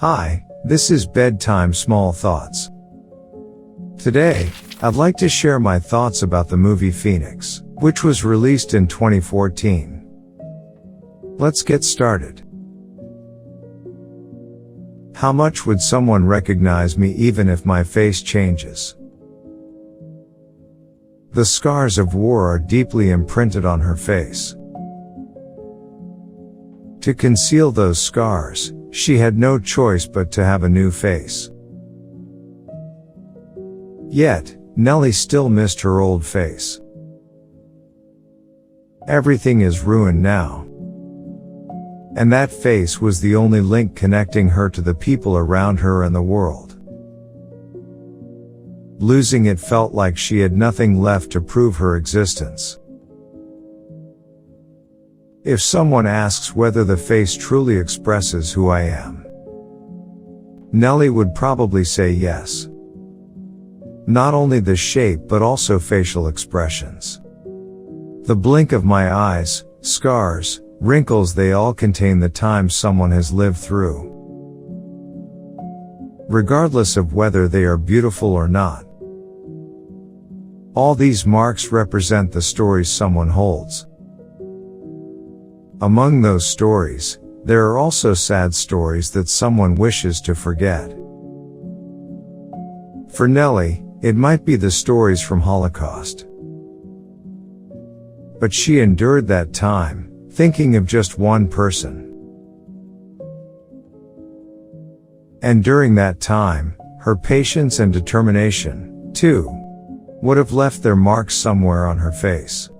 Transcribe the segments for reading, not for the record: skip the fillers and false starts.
Hi, this is Bedtime Small Thoughts. Today, I'd like to share my thoughts about the movie Phoenix, which was released in 2014. Let's get started. How much would someone recognize me even if my face changes? The scars of war are deeply imprinted on her face. To conceal those scars, she had no choice but to have a new face. Yet, Nellie still missed her old face. Everything is ruined now. And that face was the only link connecting her to the people around her and the world. Losing it felt like she had nothing left to prove her existence. If someone asks whether the face truly expresses who I am, Nellie would probably say yes. Not only the shape but also facial expressions. The blink of my eyes, scars, wrinkles, they all contain the time someone has lived through. Regardless of whether they are beautiful or not. All these marks represent the stories someone holds. Among those stories, there are also sad stories that someone wishes to forget. For Nellie, it might be the stories from Holocaust. But she endured that time, thinking of just one person. And during that time, her patience and determination, too, would have left their marks somewhere on her face.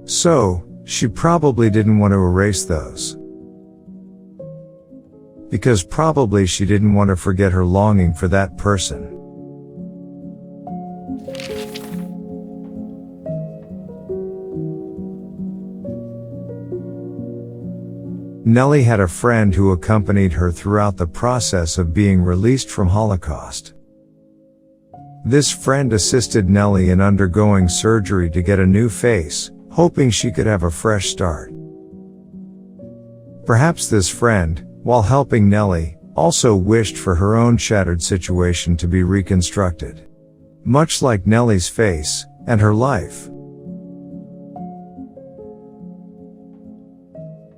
So, she probably didn't want to erase those. Because probably she didn't want to forget her longing for that person. Nellie had a friend who accompanied her throughout the process of being released from Holocaust. This friend assisted Nellie in undergoing surgery to get a new face, hoping she could have a fresh start. Perhaps this friend, while helping Nellie, also wished for her own shattered situation to be reconstructed. Much like Nellie's face, and her life.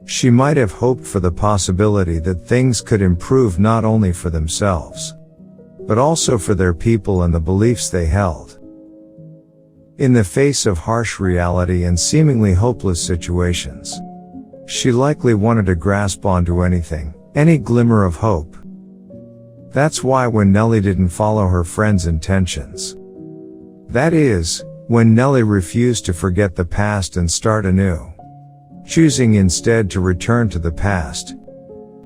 She might have hoped for the possibility that things could improve not only for themselves, but also for their people and the beliefs they held. In the face of harsh reality and seemingly hopeless situations, she likely wanted to grasp onto anything, any glimmer of hope. That's why when Nellie didn't follow her friend's intentions, that is, when Nellie refused to forget the past and start anew, choosing instead to return to the past,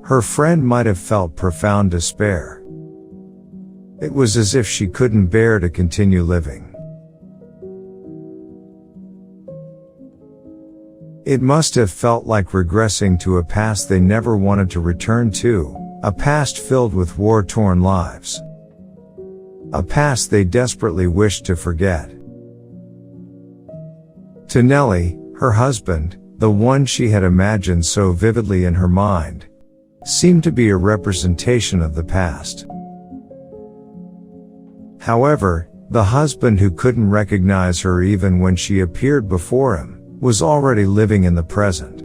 her friend might have felt profound despair. It was as if she couldn't bear to continue living. It must have felt like regressing to a past they never wanted to return to, a past filled with war-torn lives. A past they desperately wished to forget. To Nellie, her husband, the one she had imagined so vividly in her mind, seemed to be a representation of the past. However, the husband who couldn't recognize her even when she appeared before him, was already living in the present.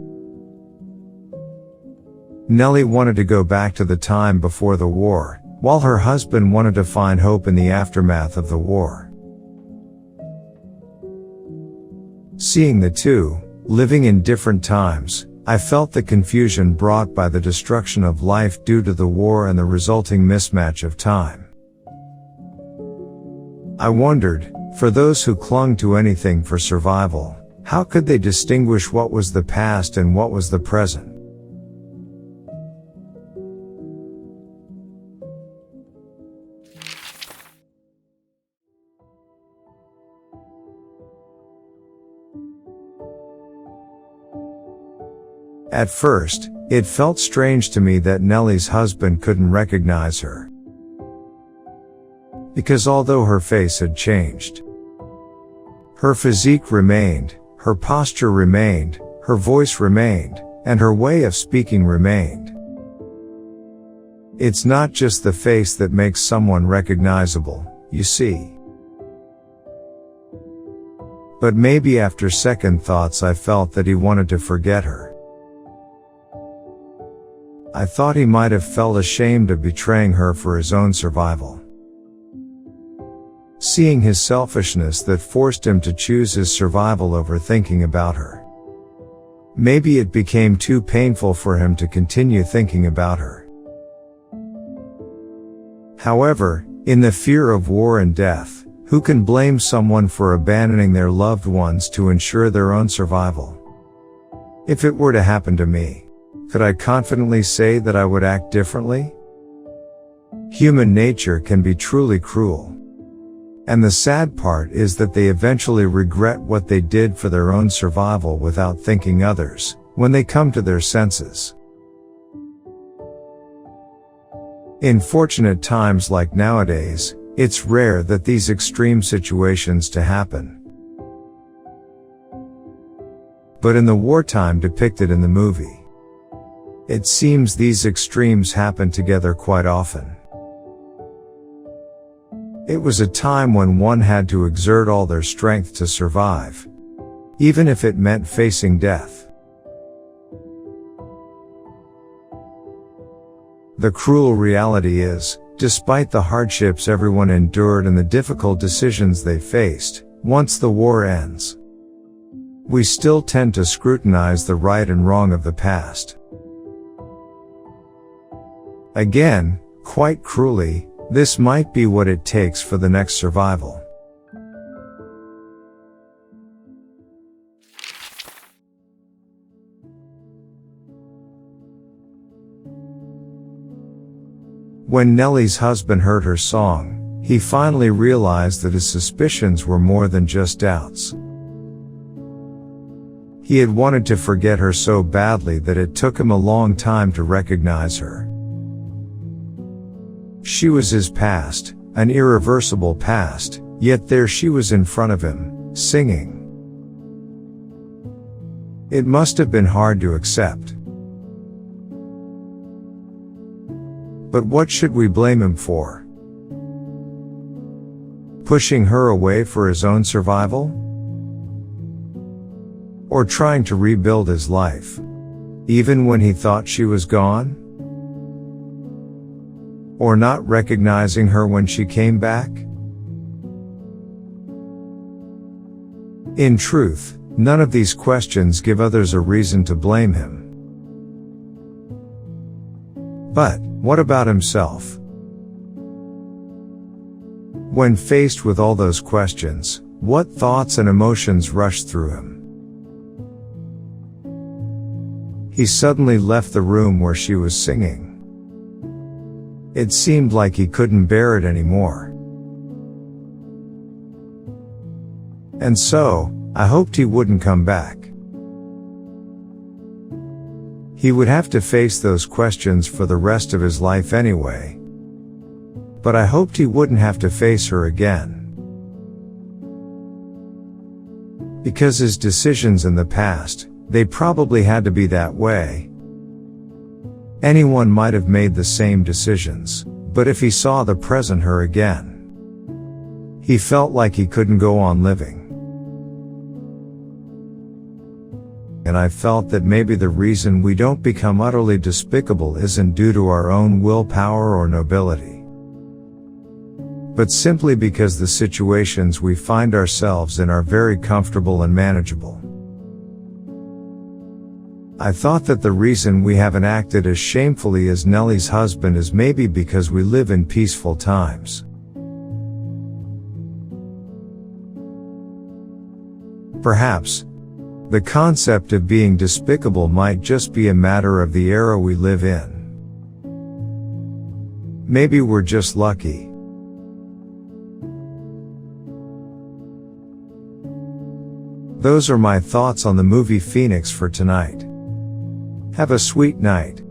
Nellie wanted to go back to the time before the war, while her husband wanted to find hope in the aftermath of the war. Seeing the two, living in different times, I felt the confusion brought by the destruction of life due to the war and the resulting mismatch of time. I wondered, for those who clung to anything for survival, how could they distinguish what was the past and what was the present? At first, it felt strange to me that Nellie's husband couldn't recognize her. Because although her face had changed, her physique remained, her posture remained, her voice remained, and her way of speaking remained. It's not just the face that makes someone recognizable, you see. But maybe after second thoughts I felt that he wanted to forget her. I thought he might have felt ashamed of betraying her for his own survival. Seeing his selfishness that forced him to choose his survival over thinking about her. Maybe it became too painful for him to continue thinking about her. However, in the fear of war and death, who can blame someone for abandoning their loved ones to ensure their own survival? If it were to happen to me, could I confidently say that I would act differently? Human nature can be truly cruel. And the sad part is that they eventually regret what they did for their own survival without thinking others, when they come to their senses. In fortunate times like nowadays, it's rare that these extreme situations to happen. But in the wartime depicted in the movie, it seems these extremes happen together quite often. It was a time when one had to exert all their strength to survive, even if it meant facing death. The cruel reality is, despite the hardships everyone endured and the difficult decisions they faced, once the war ends, we still tend to scrutinize the right and wrong of the past. Again, quite cruelly, this might be what it takes for the next survival. When Nellie's husband heard her song, he finally realized that his suspicions were more than just doubts. He had wanted to forget her so badly that it took him a long time to recognize her. She was his past, an irreversible past, yet there she was in front of him, singing. It must have been hard to accept. But what should we blame him for? Pushing her away for his own survival? Or trying to rebuild his life, even when he thought she was gone? Or not recognizing her when she came back? In truth, none of these questions give others a reason to blame him. But, what about himself? When faced with all those questions, what thoughts and emotions rushed through him? He suddenly left the room where she was singing. It seemed like he couldn't bear it anymore. And so, I hoped he wouldn't come back. He would have to face those questions for the rest of his life anyway. But I hoped he wouldn't have to face her again. Because his decisions in the past, they probably had to be that way. Anyone might have made the same decisions, but if he saw the present her again, he felt like he couldn't go on living. And I felt that maybe the reason we don't become utterly despicable isn't due to our own willpower or nobility, but simply because the situations we find ourselves in are very comfortable and manageable. I thought that the reason we haven't acted as shamefully as Nellie's husband is maybe because we live in peaceful times. Perhaps, the concept of being despicable might just be a matter of the era we live in. Maybe we're just lucky. Those are my thoughts on the movie Phoenix for tonight. Have a sweet night.